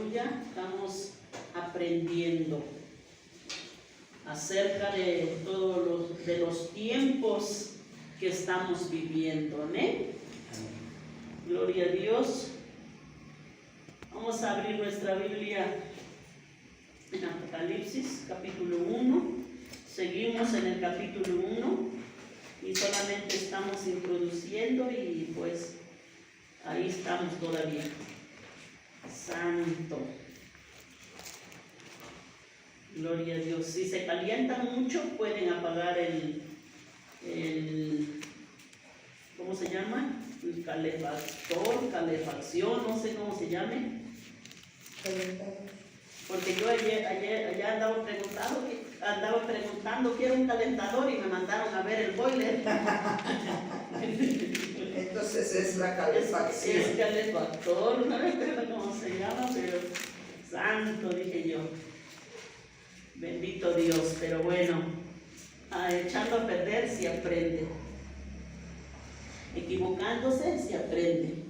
aleluya, estamos aprendiendo acerca de todos los tiempos que estamos viviendo. Amén. Gloria a Dios. Vamos a abrir nuestra Biblia en Apocalipsis, capítulo 1. Seguimos en el capítulo 1 y solamente estamos introduciendo y pues ahí estamos todavía. Santo. Gloria a Dios. Si se calientan mucho, pueden apagar el ¿cómo se llama? El calefacción, no sé cómo se llame. Porque yo ayer andaba preguntando quiero un calentador y me mandaron a ver el boiler. Entonces es la calefacción. Es calefactor, no recuerdo cómo se llama, pero santo, dije yo. Bendito Dios, pero bueno, echando a perder se aprende. Equivocándose se aprende.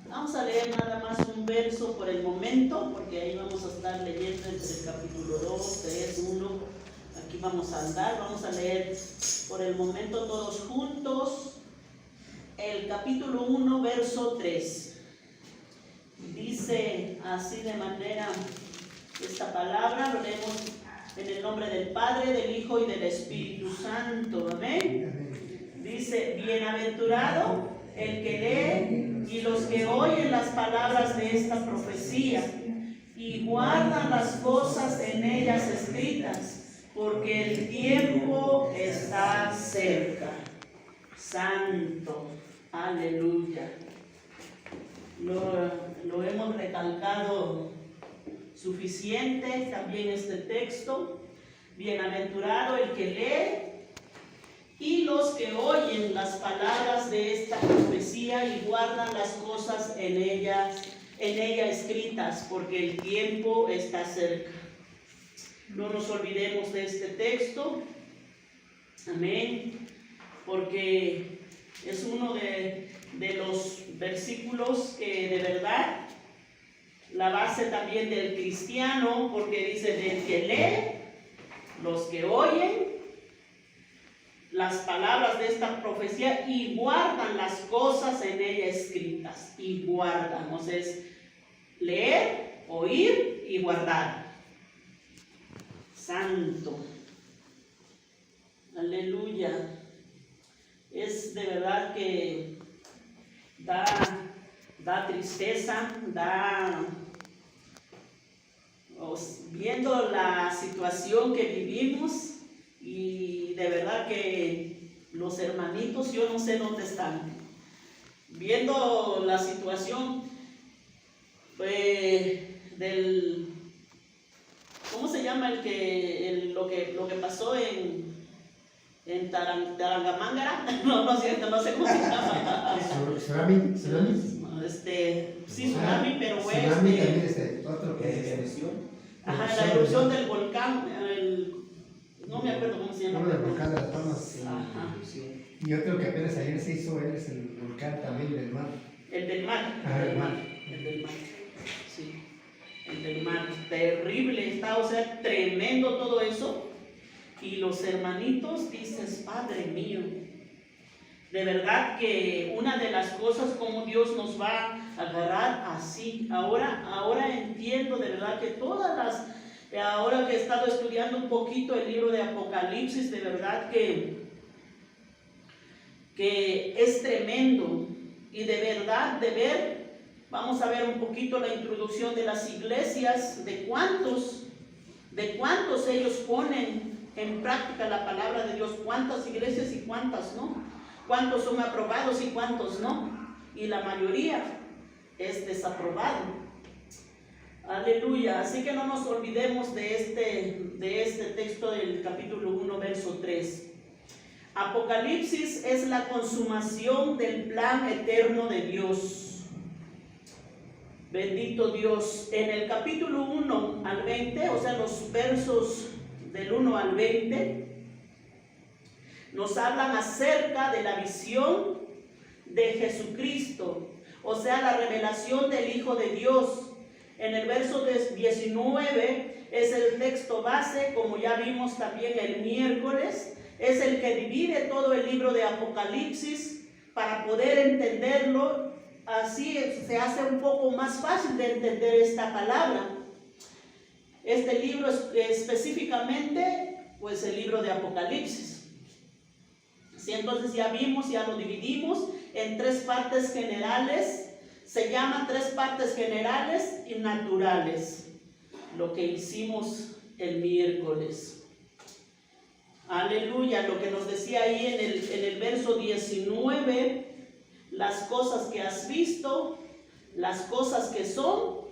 Vamos a leer nada más un verso por el momento, porque ahí vamos a estar leyendo entre el capítulo 2, 3, 1. Aquí vamos a andar, vamos a leer por el momento todos juntos el capítulo 1, verso 3. Dice así de manera esta palabra, lo leemos en el nombre del Padre, del Hijo y del Espíritu Santo. Amén. Dice: bienaventurado el que lee y los que oyen las palabras de esta profecía y guardan las cosas en ellas escritas, porque el tiempo está cerca. Santo, aleluya. Lo hemos recalcado suficiente también este texto. Bienaventurado el que lee y los que oyen las palabras de esta profecía y guardan las cosas en ella escritas, porque el tiempo está cerca. No nos olvidemos de este texto. Amén. Porque es uno de los versículos que de verdad la base también del cristiano, porque dice del que lee, los que oyen las palabras de esta profecía y guardan las cosas en ella escritas. Y guardan, o sea, es leer, oír y guardar. Santo. Aleluya. Es de verdad que da tristeza, viendo la situación que vivimos. Y de verdad que los hermanitos, yo no sé dónde están. Viendo la situación ¿cómo se llama lo que pasó en Tarangamángara? No sé cómo se llama. Tsunami. Sí, tsunami, pero tsunami también otro que es erupción. Ajá, la erupción del volcán, no me acuerdo cómo se llama. El volcán de las Palmas. Ajá. Y otro que apenas ayer se hizo, es el volcán también del mar. El del mar. El mar. El del mar. Sí. El del mar. Terrible está, o sea, tremendo todo eso. Y los hermanitos, dices, Padre mío. De verdad que una de las cosas como Dios nos va a agarrar así. Ahora entiendo de verdad que ahora que he estado estudiando un poquito el libro de Apocalipsis, de verdad que es tremendo. Y de verdad, vamos a ver un poquito la introducción de las iglesias, de cuántos ellos ponen en práctica la palabra de Dios, cuántas iglesias y cuántas no, cuántos son aprobados y cuántos no, y la mayoría es desaprobado. Aleluya. Así que no nos olvidemos de este texto del capítulo 1, verso 3. Apocalipsis es la consumación del plan eterno de Dios. Bendito Dios. En el capítulo 1 al 20, o sea, los versos del 1 al 20, nos hablan acerca de la visión de Jesucristo, o sea, la revelación del Hijo de Dios, En el verso 19 es el texto base, como ya vimos también el miércoles. Es el que divide todo el libro de Apocalipsis para poder entenderlo. Así se hace un poco más fácil de entender esta palabra. Este libro específicamente, pues el libro de Apocalipsis. Sí, entonces ya vimos, ya lo dividimos en tres partes generales. Se llaman tres partes generales y naturales, lo que hicimos el miércoles. Aleluya, lo que nos decía ahí en el verso 19, las cosas que has visto, las cosas que son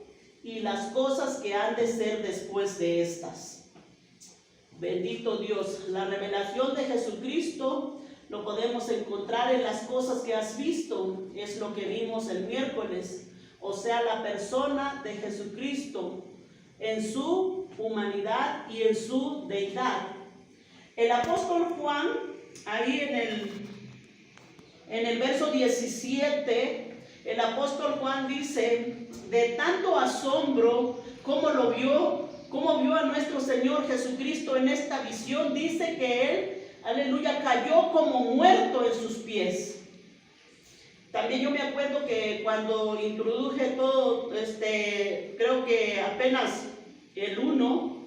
y las cosas que han de ser después de estas. Bendito Dios, la revelación de Jesucristo lo podemos encontrar en las cosas que has visto, es lo que vimos el miércoles, o sea, la persona de Jesucristo en su humanidad y en su deidad. El apóstol Juan, ahí en el verso 17, el apóstol Juan dice, de tanto asombro como vio a nuestro Señor Jesucristo en esta visión, dice que él, aleluya, cayó como muerto en sus pies. También yo me acuerdo que cuando introduje todo, creo que apenas el 1,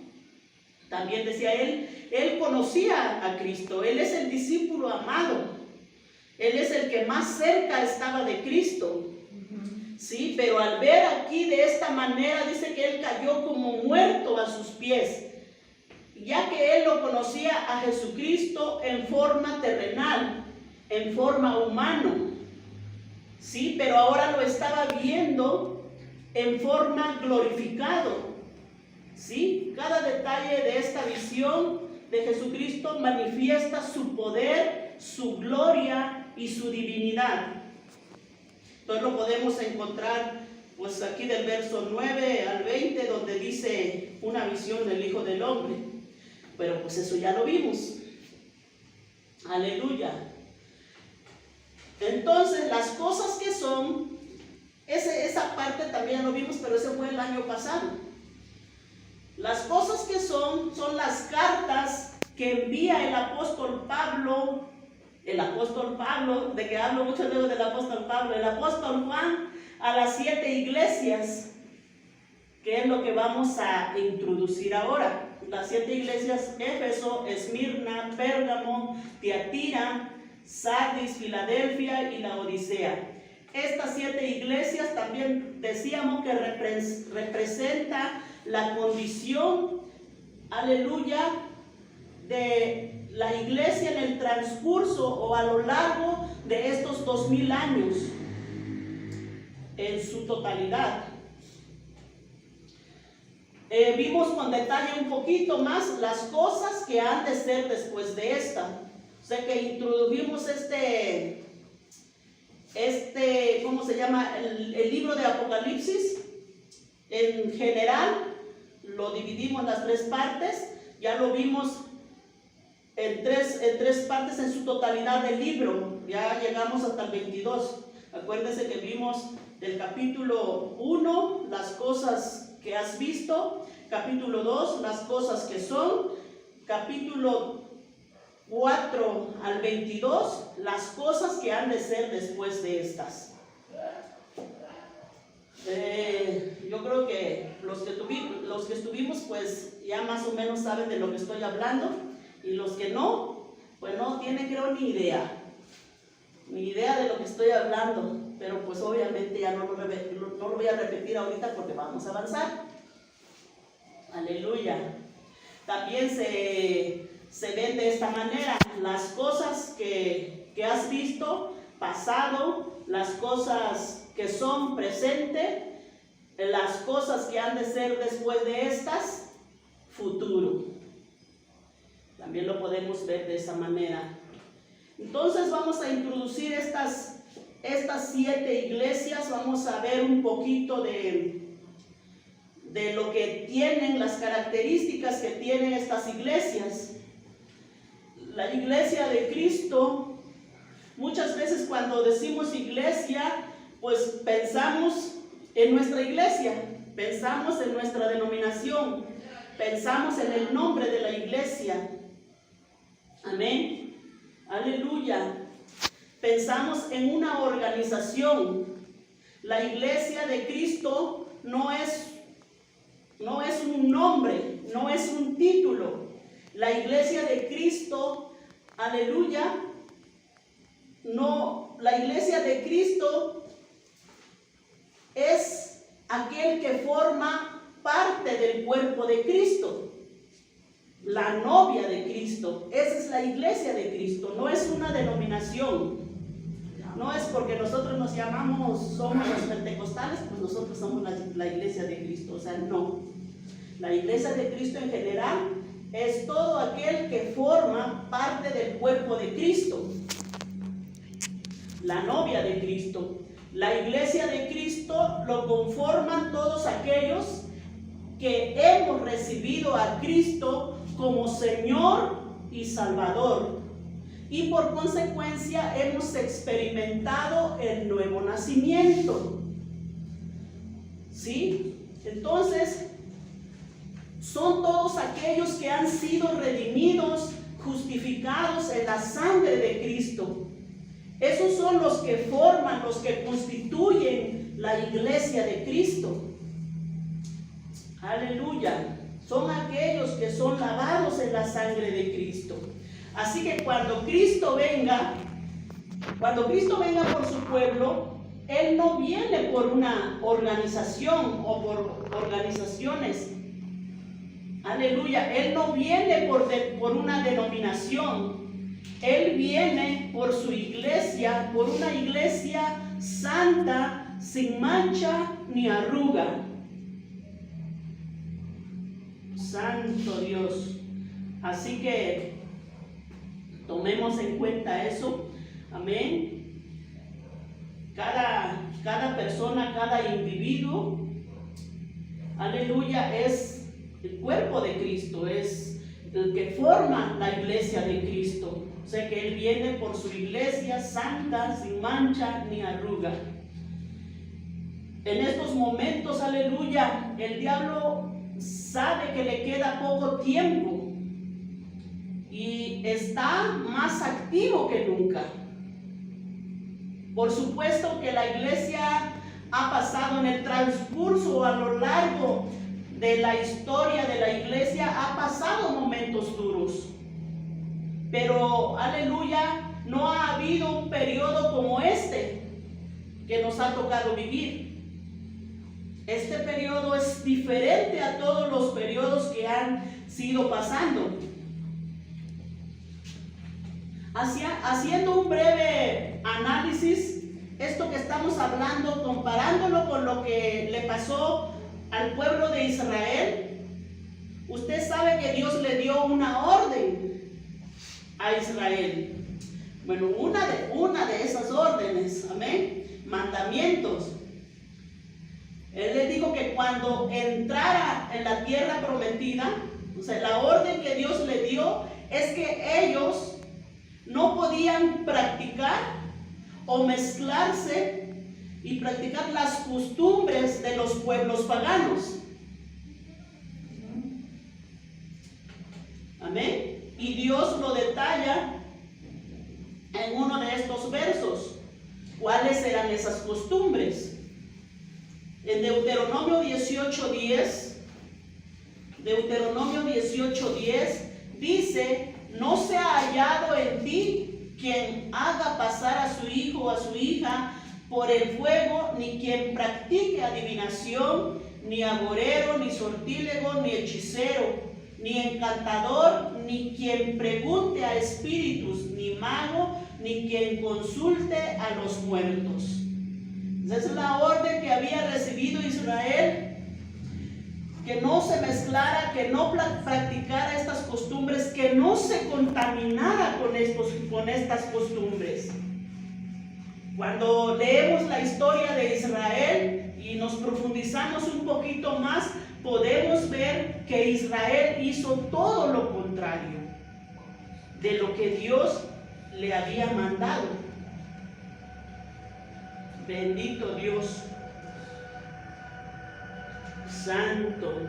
también decía él conocía a Cristo, él es el discípulo amado, él es el que más cerca estaba de Cristo. Sí, pero al ver aquí de esta manera, dice que él cayó como muerto a sus pies, ya que él lo conocía a Jesucristo en forma terrenal, en forma humana. Sí, pero ahora lo estaba viendo en forma glorificado. Sí, cada detalle de esta visión de Jesucristo manifiesta su poder, su gloria y su divinidad. Entonces lo podemos encontrar pues aquí del verso 9 al 20, donde dice una visión del Hijo del Hombre. Pero pues eso ya lo vimos. Aleluya. Entonces las cosas que son, esa parte también lo vimos, pero ese fue el año pasado. Las cosas que son las cartas que envía el apóstol Pablo, de que hablo mucho luego del apóstol Pablo, el apóstol Juan, a las 7 iglesias, que es lo que vamos a introducir ahora. Las 7 iglesias: Éfeso, Esmirna, Pérgamo, Tiatira, Sardis, Filadelfia y la Odisea. Estas 7 iglesias también decíamos que representa la condición, aleluya, de la iglesia en el transcurso o a lo largo de estos 2000 años en su totalidad. Vimos con detalle un poquito más las cosas que han de ser después de esta. O sea que introdujimos ¿cómo se llama? El libro de Apocalipsis. En general lo dividimos en las 3 partes. Ya lo vimos en tres partes en su totalidad del libro. Ya llegamos hasta el 22. Acuérdense que vimos del capítulo 1 las cosas que has visto, capítulo 2 las cosas que son, capítulo 4 al 22 las cosas que han de ser después de estas. Yo creo que los que estuvimos pues ya más o menos saben de lo que estoy hablando, y los que no, pues no tienen, creo, ni idea de lo que estoy hablando, pero pues obviamente ya no lo voy a repetir ahorita porque vamos a avanzar. Aleluya. También se ven de esta manera las cosas que has visto, pasado, las cosas que son presente, las cosas que han de ser después de estas, futuro. También lo podemos ver de esa manera. Entonces vamos a introducir estas 7 iglesias. Vamos a ver un poquito de lo que tienen, las características que tienen estas iglesias. La iglesia de Cristo, muchas veces cuando decimos iglesia, pues pensamos en nuestra iglesia, pensamos en nuestra denominación, pensamos en el nombre de la iglesia. Amén. Aleluya. Pensamos en una organización. La iglesia de Cristo no es un nombre, no es un título. La iglesia de Cristo, aleluya, no, la iglesia de Cristo es aquel que forma parte del cuerpo de Cristo, la novia de Cristo. Esa es la iglesia de Cristo, no es una denominación. No es porque nosotros nos llamamos, somos los pentecostales, pues nosotros somos la iglesia de Cristo. O sea, no. La iglesia de Cristo en general es todo aquel que forma parte del cuerpo de Cristo. La novia de Cristo. La iglesia de Cristo lo conforman todos aquellos que hemos recibido a Cristo como Señor y Salvador. Y por consecuencia hemos experimentado el nuevo nacimiento. ¿Sí? Entonces, son todos aquellos que han sido redimidos, justificados en la sangre de Cristo. Esos son los que forman, los que constituyen la iglesia de Cristo. Aleluya. Son aquellos que son lavados en la sangre de Cristo. Así que cuando Cristo venga por su pueblo, Él no viene por una organización o por organizaciones. Aleluya. Él no viene por una denominación. Él viene por su iglesia, por una iglesia santa, sin mancha ni arruga. Santo Dios. Así que tomemos en cuenta eso. Amén. Cada persona, cada individuo, aleluya, es el cuerpo de Cristo, es el que forma la iglesia de Cristo. O sea que Él viene por su iglesia santa, sin mancha ni arruga. En estos momentos, aleluya, el diablo sabe que le queda poco tiempo y está más activo que nunca. Por supuesto que la iglesia ha pasado en el transcurso, a lo largo de la historia de la iglesia, ha pasado momentos duros. Pero, aleluya, no ha habido un periodo como este que nos ha tocado vivir. Este periodo es diferente a todos los periodos que han sido pasando. Haciendo un breve análisis, esto que estamos hablando, comparándolo con lo que le pasó al pueblo de Israel, usted sabe que Dios le dio una orden a Israel. Bueno, una de esas órdenes, amén, mandamientos. Él le dijo que cuando entrara en la tierra prometida, o sea, la orden que Dios le dio es que ellos no podían practicar o mezclarse y practicar las costumbres de los pueblos paganos. Amén. Y Dios lo detalla en uno de estos versos. ¿Cuáles eran esas costumbres? En Deuteronomio 18:10, dice: no se ha hallado en ti quien haga pasar a su hijo o a su hija por el fuego, ni quien practique adivinación, ni agorero, ni sortílego, ni hechicero, ni encantador, ni quien pregunte a espíritus, ni mago, ni quien consulte a los muertos. Esa es la orden que había recibido Israel, que no se mezclara, que no practicara estas costumbres, que no se contaminara con estas costumbres. Cuando leemos la historia de Israel y nos profundizamos un poquito más, podemos ver que Israel hizo todo lo contrario de lo que Dios le había mandado. Bendito Dios. Santo.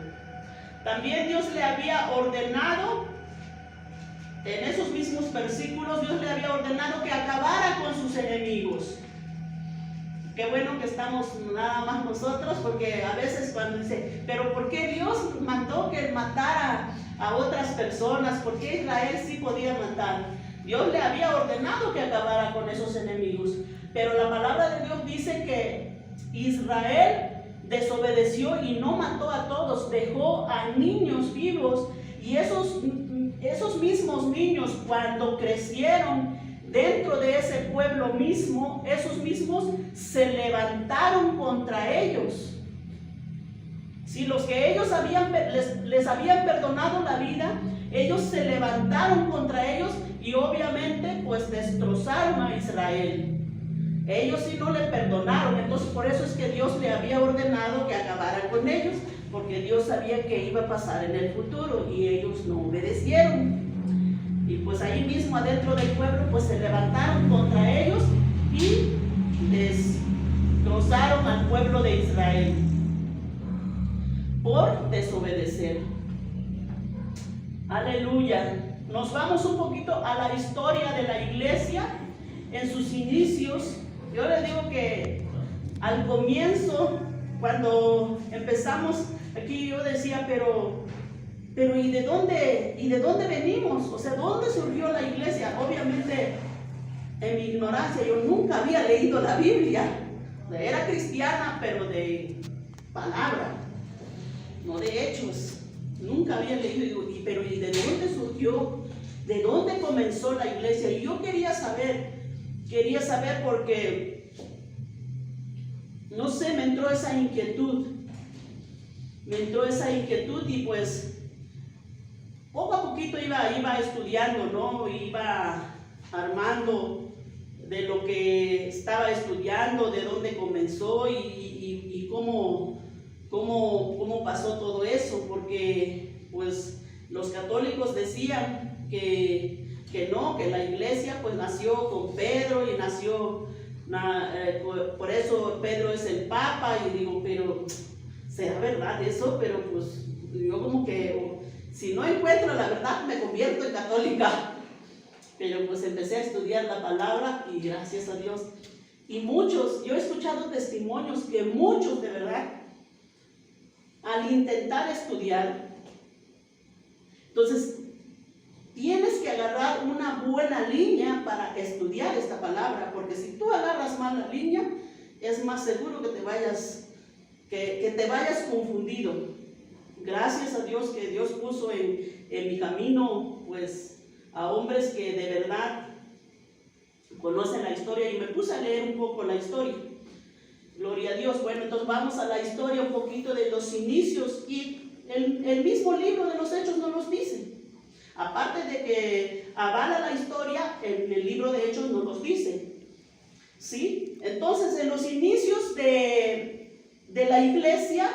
También Dios le había ordenado, en esos mismos versículos, Dios le había ordenado que acabara con sus enemigos. Qué bueno que estamos nada más nosotros, porque a veces cuando dice, pero ¿por qué Dios mandó que matara a otras personas? ¿Por qué Israel sí podía matar? Dios le había ordenado que acabara con esos enemigos, pero la palabra de Dios dice que Israel desobedeció y no mató a todos, dejó a niños vivos, y esos mismos niños, cuando crecieron dentro de ese pueblo mismo, esos mismos se levantaron contra ellos. Si los que ellos les habían perdonado la vida, ellos se levantaron contra ellos y obviamente pues destrozaron a Israel. Ellos sí no le perdonaron, entonces por eso es que Dios le había ordenado que acabara con ellos, porque Dios sabía que iba a pasar en el futuro y ellos no obedecieron. Y pues ahí mismo adentro del pueblo pues se levantaron contra ellos y destrozaron al pueblo de Israel por desobedecer. Aleluya. Nos vamos un poquito a la historia de la iglesia en sus inicios. Yo les digo que al comienzo, cuando empezamos aquí, yo decía, pero ¿y de dónde venimos? O sea, ¿dónde surgió la iglesia? Obviamente, en mi ignorancia, yo nunca había leído la Biblia. Era cristiana, pero de palabra, no de hechos. Nunca había leído, pero ¿y de dónde surgió? ¿De dónde comenzó la iglesia? Y yo quería saber porque, no sé, me entró esa inquietud. Y pues poco a poquito iba estudiando, ¿no? Iba armando de lo que estaba estudiando, de dónde comenzó y cómo pasó todo eso, porque pues los católicos decían que la iglesia pues nació con Pedro y nació, por eso Pedro es el Papa, y digo, pero ¿será verdad eso? Pero pues yo como que, si no encuentro la verdad, me convierto en católica. Pero pues empecé a estudiar la palabra y gracias a Dios. Y yo he escuchado testimonios que muchos de verdad, al intentar estudiar, entonces tienes que agarrar una buena línea para estudiar esta palabra, porque si tú agarras mal la línea, es más seguro que te vayas confundido. Gracias a Dios que Dios puso en mi camino pues a hombres que de verdad conocen la historia, y me puse a leer un poco la historia. Gloria a Dios. Bueno, entonces vamos a la historia un poquito de los inicios, y el mismo libro de los Hechos nos los dice. Aparte de que avala la historia, en el libro de Hechos nos los dice. ¿Sí? Entonces, en los inicios de la iglesia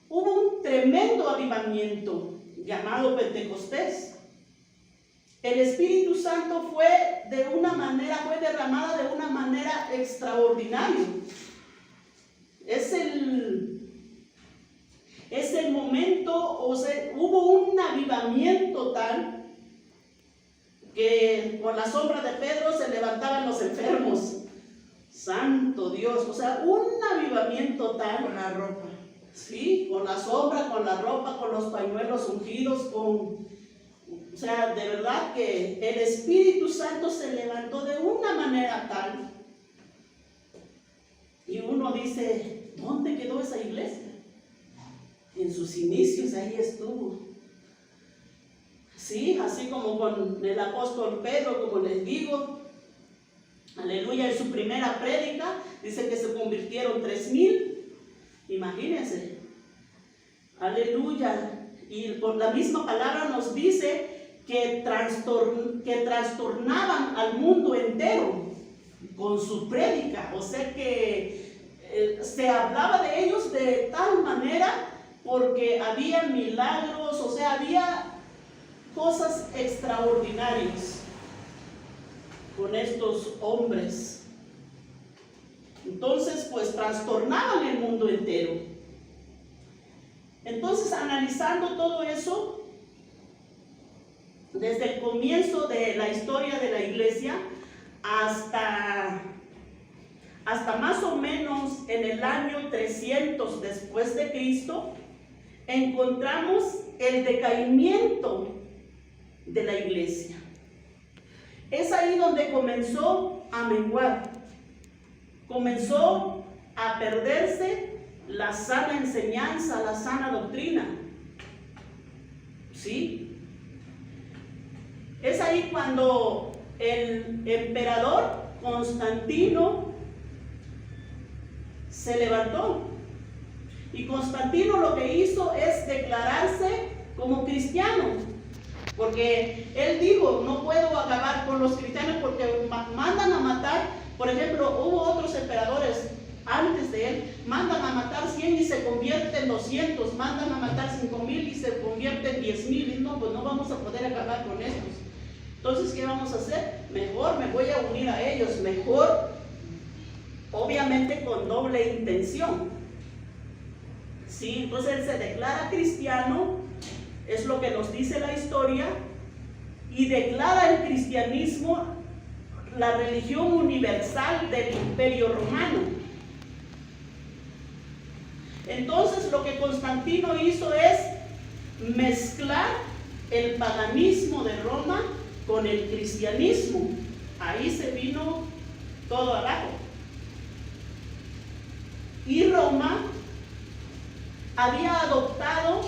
hubo un tremendo avivamiento llamado Pentecostés. El Espíritu Santo fue derramada de una manera extraordinaria. Es el momento, o sea, hubo un avivamiento tal que con la sombra de Pedro se levantaban los enfermos. Santo Dios, o sea, un avivamiento tal. Con la ropa. Sí, con la sombra, con la ropa, con los pañuelos ungidos, o sea, de verdad que el Espíritu Santo se levantó de una manera tal. Y uno dice, ¿dónde quedó esa iglesia? En sus inicios ahí estuvo. Sí, así como con el apóstol Pedro, como les digo, aleluya, en su primera prédica dice que se convirtieron 3,000. Imagínense, aleluya. Y por la misma palabra nos dice que trastornaban al mundo entero con su prédica. O sea que se hablaba de ellos de tal manera, porque había milagros, o sea, había cosas extraordinarias con estos hombres. Entonces, pues trastornaban el mundo entero. Entonces, analizando todo eso, desde el comienzo de la historia de la iglesia hasta más o menos en el año 300 después de Cristo, encontramos el decaimiento de la iglesia. Es ahí donde comenzó a menguar, comenzó a perderse la sana enseñanza, la sana doctrina. ¿Sí? Es ahí cuando el emperador Constantino se levantó. Y Constantino lo que hizo es declararse como cristiano, porque él dijo, no puedo acabar con los cristianos porque mandan a matar. Por ejemplo, hubo otros emperadores antes de él, mandan a matar 100 y se convierte en 200, mandan a matar 5,000 y se convierte en 10,000, y no, pues no vamos a poder acabar con estos. Entonces, ¿qué vamos a hacer? Mejor me voy a unir a ellos, mejor, obviamente con doble intención. Sí, entonces él se declara cristiano, es lo que nos dice la historia, y declara el cristianismo la religión universal del Imperio Romano. Entonces lo que Constantino hizo es mezclar el paganismo de Roma con el cristianismo. Ahí se vino todo abajo. Y Roma había adoptado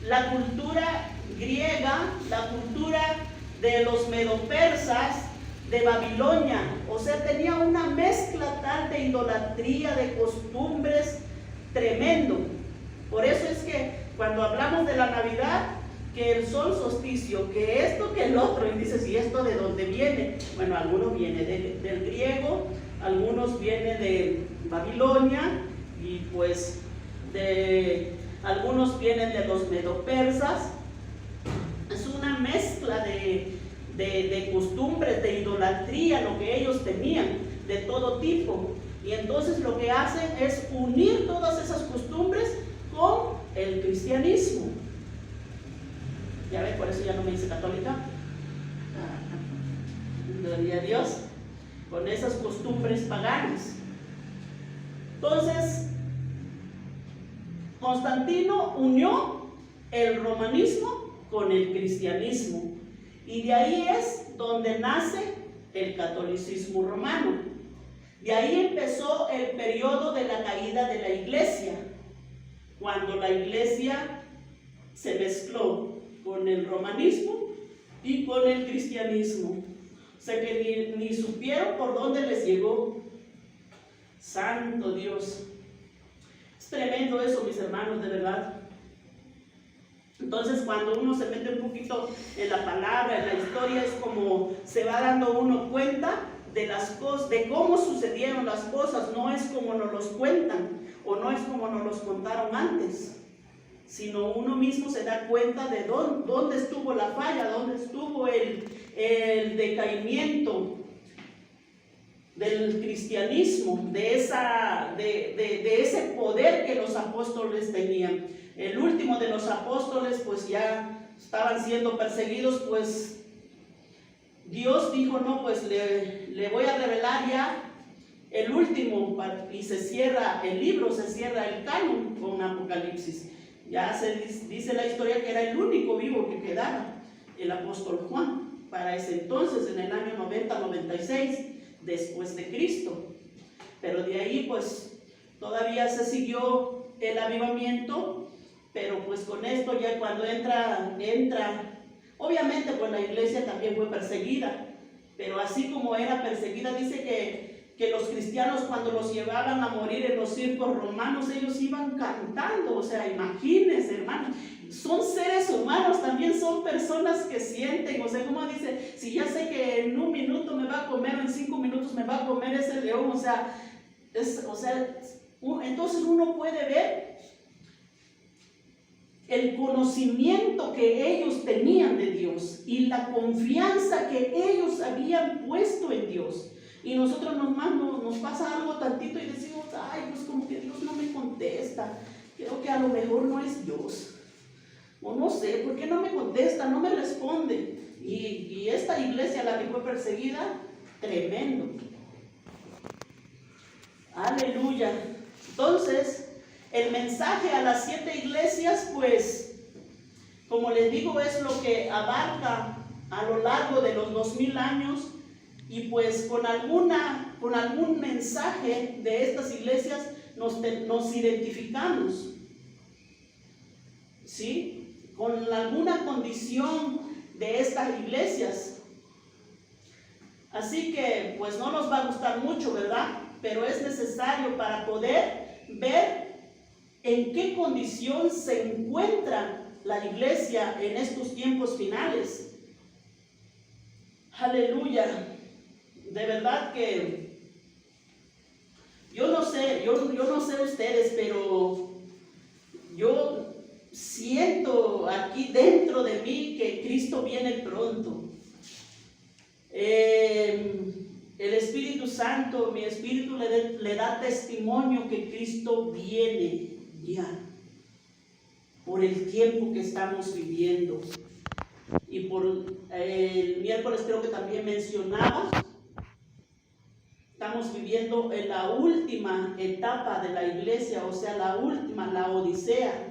la cultura griega, la cultura de los medopersas, de Babilonia. O sea, tenía una mezcla tal de idolatría, de costumbres, tremendo. Por eso es que cuando hablamos de la Navidad, que el sol solsticio, que esto, que el otro, y dices, ¿y esto de dónde viene? Bueno, algunos vienen del griego, algunos vienen de Babilonia, y pues algunos vienen de los medopersas. Es una mezcla de costumbres, de idolatría, lo que ellos tenían, de todo tipo. Y entonces lo que hacen es unir todas esas costumbres con el cristianismo. Ya ves, por eso ya no me dice católica. Gloria a Dios. Con esas costumbres paganas. Entonces, Constantino unió el romanismo con el cristianismo. Y de ahí es donde nace el catolicismo romano. De ahí empezó el periodo de la caída de la iglesia, cuando la iglesia se mezcló con el romanismo y con el cristianismo. O sea que ni supieron por dónde les llegó. Santo Dios. Es tremendo eso, mis hermanos, de verdad. Entonces, cuando uno se mete un poquito en la palabra, en la historia, es como se va dando uno cuenta de las cosas, de cómo sucedieron las cosas. No es como nos los cuentan, o no es como nos los contaron antes, sino uno mismo se da cuenta de dónde estuvo la falla, dónde estuvo el decaimiento del cristianismo, de ese poder que los apóstoles tenían. El último de los apóstoles pues ya estaban siendo perseguidos, pues Dios dijo, no, pues le voy a revelar ya el último, y se cierra el libro, se cierra el canon con Apocalipsis. Ya se dice la historia que era el único vivo que quedaba, el apóstol Juan, para ese entonces, en el año 90-96 después de Cristo. Pero de ahí pues todavía se siguió el avivamiento, pero pues con esto ya cuando entra, obviamente pues la iglesia también fue perseguida, pero así como era perseguida, dice que los cristianos cuando los llevaban a morir en los circos romanos, ellos iban cantando. O sea, imagínense, hermanos, son seres humanos, también son personas que sienten. O sea, como dice, si ya sé que en 1 minuto me va a comer, o en 5 minutos me va a comer ese león, entonces uno puede ver el conocimiento que ellos tenían de Dios y la confianza que ellos habían puesto en Dios. Y nosotros nomás nos pasa algo tantito y decimos, ay, pues como que Dios no me contesta, creo que a lo mejor no es Dios. O no sé, ¿por qué no me contesta? No me responde. Y esta iglesia, la que fue perseguida, tremendo. Aleluya. Entonces, el mensaje a las 7 iglesias, pues, como les digo, es lo que abarca a lo largo de los 2000 años, y pues con algún mensaje de estas iglesias nos identificamos, ¿sí? Con alguna condición de estas iglesias. Así que pues no nos va a gustar mucho, ¿verdad? Pero es necesario para poder ver en qué condición se encuentra la iglesia en estos tiempos finales. Aleluya. De verdad que yo no sé ustedes, pero yo siento aquí dentro de mí que Cristo viene pronto. El Espíritu Santo, mi espíritu le da testimonio que Cristo viene ya, por el tiempo que estamos viviendo. Y por el miércoles creo que también mencionaba, estamos viviendo en la última etapa de la iglesia, o sea, la última, la Odisea.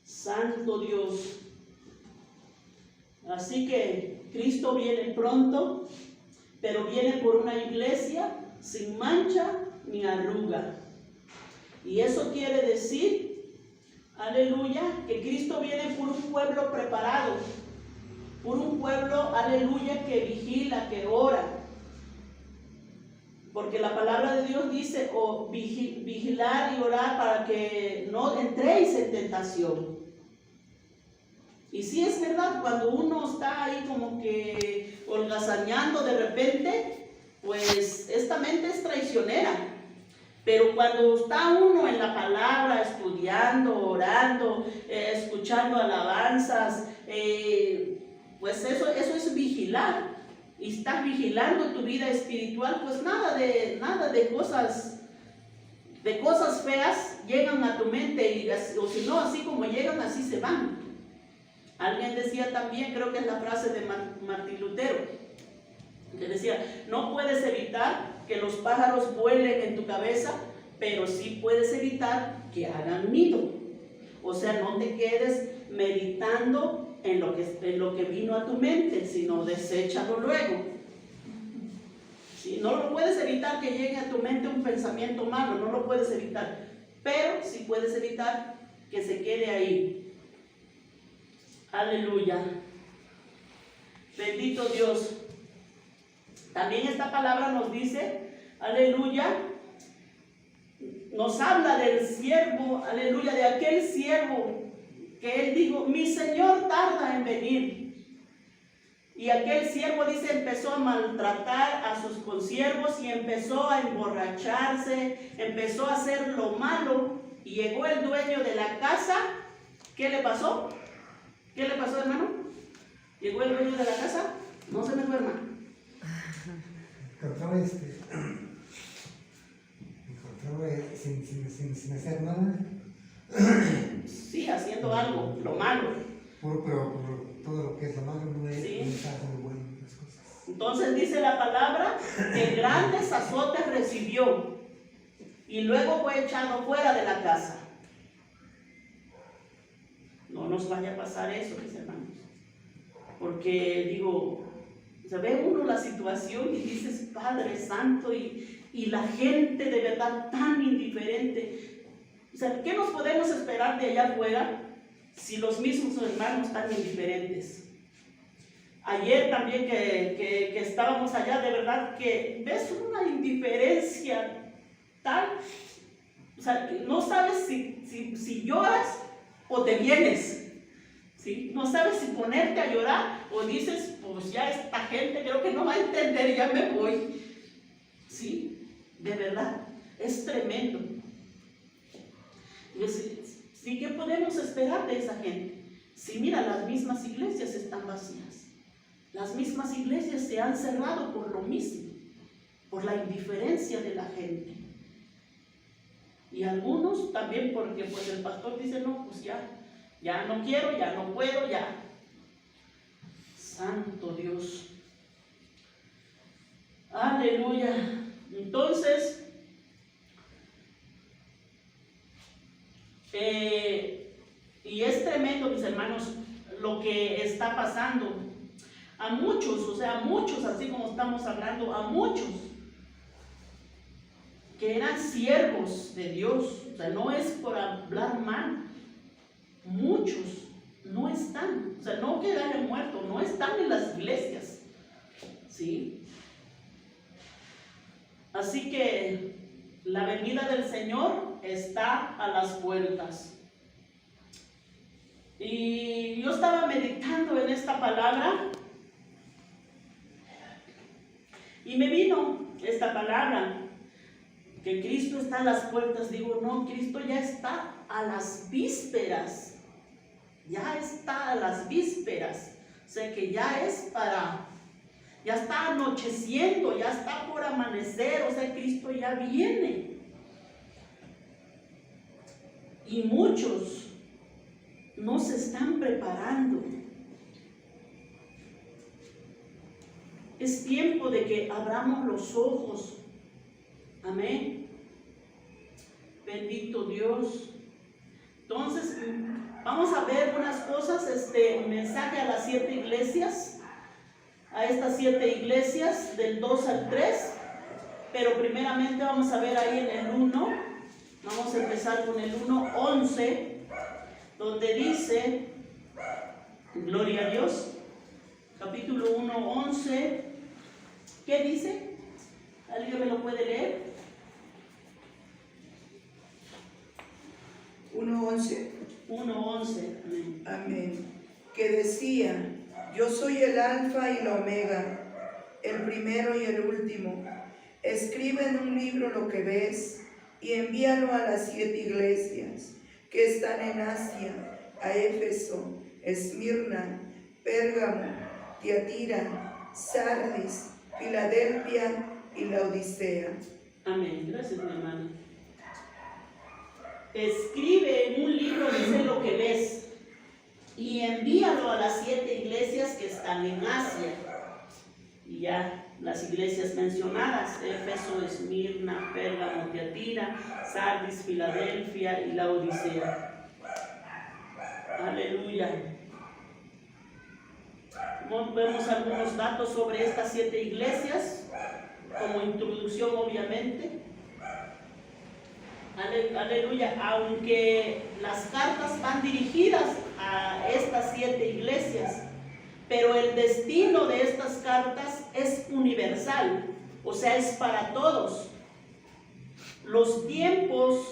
Santo Dios. Así que Cristo viene pronto, pero viene por una iglesia sin mancha ni arruga. Y eso quiere decir, aleluya, que Cristo viene por un pueblo preparado, por un pueblo, aleluya, que vigila, que ora. Porque la palabra de Dios dice, vigilar y orar para que no entréis en tentación. Y sí es verdad, cuando uno está ahí como que holgazaneando de repente, pues esta mente es traicionera. Pero cuando está uno en la palabra, estudiando, orando, escuchando alabanzas, pues eso es vigilar. Y estás vigilando tu vida espiritual, pues nada de cosas feas llegan a tu mente, o si no, así como llegan, así se van. Alguien decía también, creo que es la frase de Martín Lutero, que decía, no puedes evitar que los pájaros vuelen en tu cabeza, pero sí puedes evitar que hagan nido. O sea, no te quedes meditando en lo que vino a tu mente, sino deséchalo luego. ¿Sí? No lo puedes evitar que llegue a tu mente un pensamiento malo, no lo puedes evitar, pero sí puedes evitar que se quede ahí. Aleluya. Bendito Dios. También esta palabra nos dice, aleluya, nos habla del siervo, aleluya, de aquel siervo que él dijo, mi Señor tarda en venir. Y aquel siervo, dice, empezó a maltratar a sus consiervos y empezó a emborracharse, empezó a hacer lo malo. Y llegó el dueño de la casa. ¿Qué le pasó? ¿Qué le pasó, hermano? Llegó el dueño de la casa. No se me fue, hermano. Encontró sin hacer nada. Sí, haciendo algo, lo malo. Pero por todo lo que es lo malo no es muy bueno las cosas. Entonces dice la palabra que grandes azotes recibió y luego fue echado fuera de la casa. No nos vaya a pasar eso, mis hermanos. Porque digo, se ve uno la situación y dices, Padre Santo, y la gente de verdad tan indiferente. O sea, ¿qué nos podemos esperar de allá afuera si los mismos hermanos están indiferentes? Ayer también que estábamos allá, de verdad que ves una indiferencia tal, o sea, que no sabes si lloras o te vienes, ¿sí? No sabes si ponerte a llorar o dices, pues ya esta gente creo que no va a entender, ya me voy, ¿sí? De verdad, es tremendo. ¿Sí? ¿Qué podemos esperar de esa gente? Si mira, las mismas iglesias están vacías, las mismas iglesias se han cerrado por lo mismo, por la indiferencia de la gente. Y algunos también porque pues el pastor dice, no, pues ya no quiero, ya no puedo, ya. Santo Dios. Aleluya. Entonces, y es tremendo, mis hermanos, lo que está pasando. A muchos, o sea, a muchos, así como estamos hablando, a muchos que eran siervos de Dios, o sea, no es por hablar mal, muchos no están, o sea, no que hayan muerto, no están en las iglesias, ¿sí? Así que la venida del Señor está a las puertas. Y yo estaba meditando en esta palabra y me vino esta palabra, que Cristo está a las puertas. Digo, no, Cristo ya está a las vísperas, ya está a las vísperas, o sea que ya está anocheciendo, ya está por amanecer, o sea, Cristo ya viene. Y muchos no se están preparando. Es tiempo de que abramos los ojos. Amén. Bendito Dios. Entonces, vamos a ver unas cosas, un mensaje a las 7 iglesias, a estas 7 iglesias, del 2 al 3, pero primeramente vamos a ver ahí en el 1, vamos a empezar con el 1:11, donde dice, gloria a Dios, capítulo 1:11, ¿qué dice? ¿Alguien me lo puede leer? 1:11. 1:11, amén. Amén. Que decía, yo soy el alfa y la omega, el primero y el último. Escribe en un libro lo que ves y envíalo a las 7 iglesias que están en Asia, a Éfeso, Esmirna, Pérgamo, Tiatira, Sardis, Filadelfia y Laodicea. Amén. Gracias, mi hermana. Escribe en un libro, dice, lo que ves y envíalo a las 7 iglesias que están en Asia. Y ya las iglesias mencionadas, Éfeso, Esmirna, Pérgamo, Tiatira, Sardis, Filadelfia y Laodicea. Aleluya. Vemos algunos datos sobre estas 7 iglesias, como introducción obviamente. Aleluya, aunque las cartas van dirigidas a estas 7 iglesias, pero el destino de estas cartas es universal, o sea, es para todos. Los tiempos,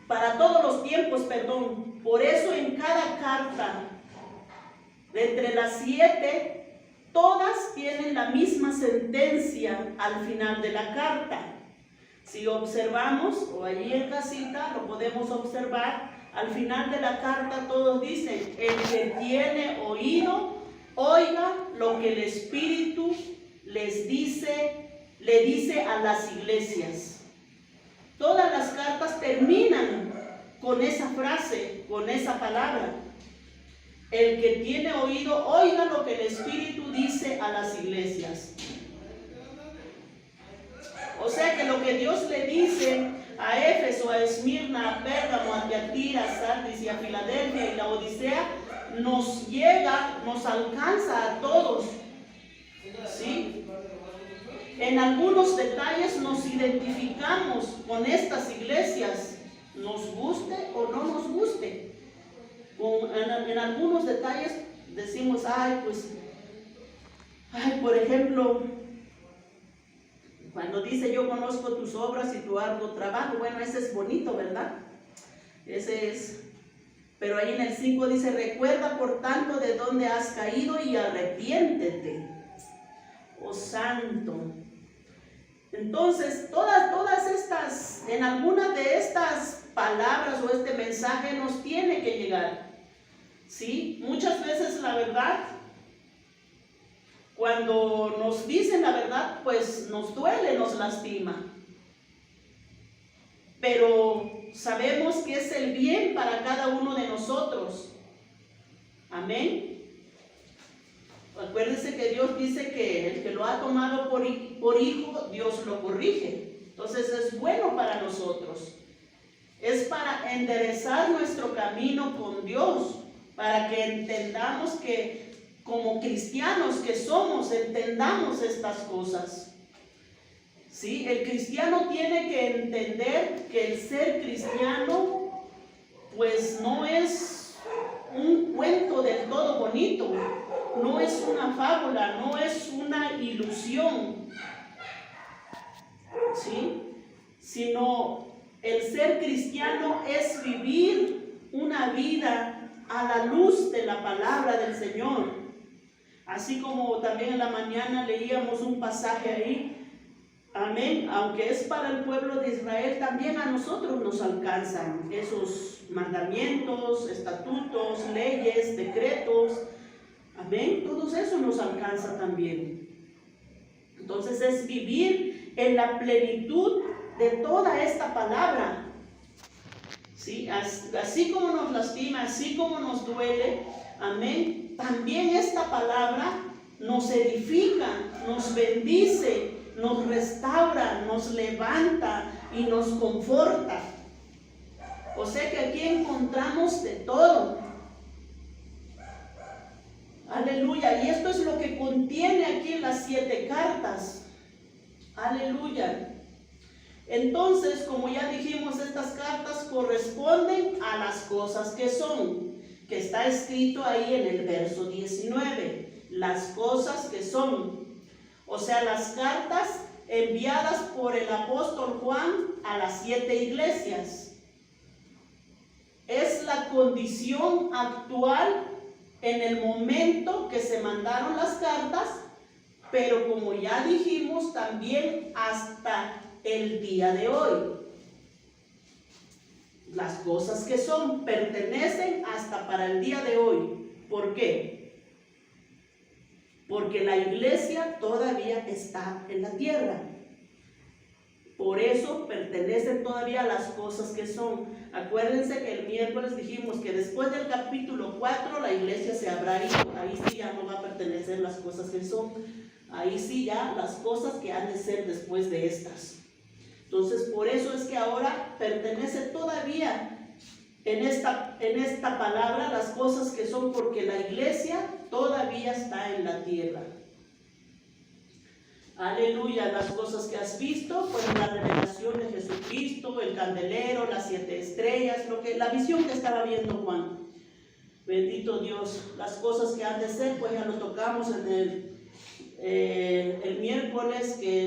para todos los tiempos, perdón. Por eso en cada carta, de entre las 7, todas tienen la misma sentencia al final de la carta. Si observamos, o allí en casita lo podemos observar, al final de la carta todos dicen, el que tiene oído, oiga lo que el Espíritu le dice a las iglesias. Todas las cartas terminan con esa frase, con esa palabra. El que tiene oído, oiga lo que el Espíritu dice a las iglesias. O sea que lo que Dios le dice a Éfeso, a Esmirna, a Pérgamo, a Tiatira, a Sardis y a Filadelfia y la Odisea, nos llega, nos alcanza a todos. ¿Sí? En algunos detalles nos identificamos con estas iglesias, nos guste o no nos guste. En algunos detalles decimos, por ejemplo, cuando dice yo conozco tus obras y tu arduo trabajo, bueno, ese es bonito, ¿verdad? Ese es. Pero ahí en el 5 dice, recuerda por tanto de dónde has caído y arrepiéntete. Oh santo. Entonces, todas estas, en algunas de estas palabras o este mensaje nos tiene que llegar. ¿Sí? Muchas veces la verdad, cuando nos dicen la verdad, pues nos duele, nos lastima. pero sabemos que es el bien para cada uno de nosotros. Amén. Acuérdense que Dios dice que el que lo ha tomado por hijo, Dios lo corrige. Entonces es bueno para nosotros. Es para enderezar nuestro camino con Dios, para que entendamos que como cristianos que somos, entendamos estas cosas. ¿Sí? El cristiano tiene que entender que el ser cristiano pues no es un cuento del todo bonito, no es una fábula, no es una ilusión, ¿sí? Sino el ser cristiano es vivir una vida a la luz de la palabra del Señor. Así como también en la mañana leíamos un pasaje ahí, amén, aunque es para el pueblo de Israel, también a nosotros nos alcanzan esos mandamientos, estatutos, leyes, decretos, amén, todo eso nos alcanza también. Entonces es vivir en la plenitud de toda esta palabra, ¿sí? Así como nos lastima, así como nos duele, amén, también esta palabra nos edifica, nos bendice, nos restaura, nos levanta y nos conforta. O sea que aquí encontramos de todo. Aleluya. Y esto es lo que contiene aquí en las 7 cartas. Aleluya. Entonces, como ya dijimos, estas cartas corresponden a las cosas que son, que está escrito ahí en el verso 19. Las cosas que son. O sea, las cartas enviadas por el apóstol Juan a las 7 iglesias. Es la condición actual en el momento que se mandaron las cartas, pero como ya dijimos, también hasta el día de hoy. Las cosas que son pertenecen hasta para el día de hoy. ¿Por qué? Porque la iglesia todavía está en la tierra. Por eso pertenecen todavía a las cosas que son. Acuérdense que el miércoles dijimos que después del capítulo 4 la iglesia se habrá ido. Ahí sí ya no va a pertenecer las cosas que son. Ahí sí ya las cosas que han de ser después de estas. Entonces por eso es que ahora pertenece todavía en esta palabra las cosas que son, porque la iglesia todavía está en la tierra. Aleluya. Las cosas que has visto, pues la revelación de Jesucristo, el candelero, las 7 estrellas, la visión que estaba viendo Juan. Bendito Dios. Las cosas que han de ser, pues ya lo tocamos en el miércoles, que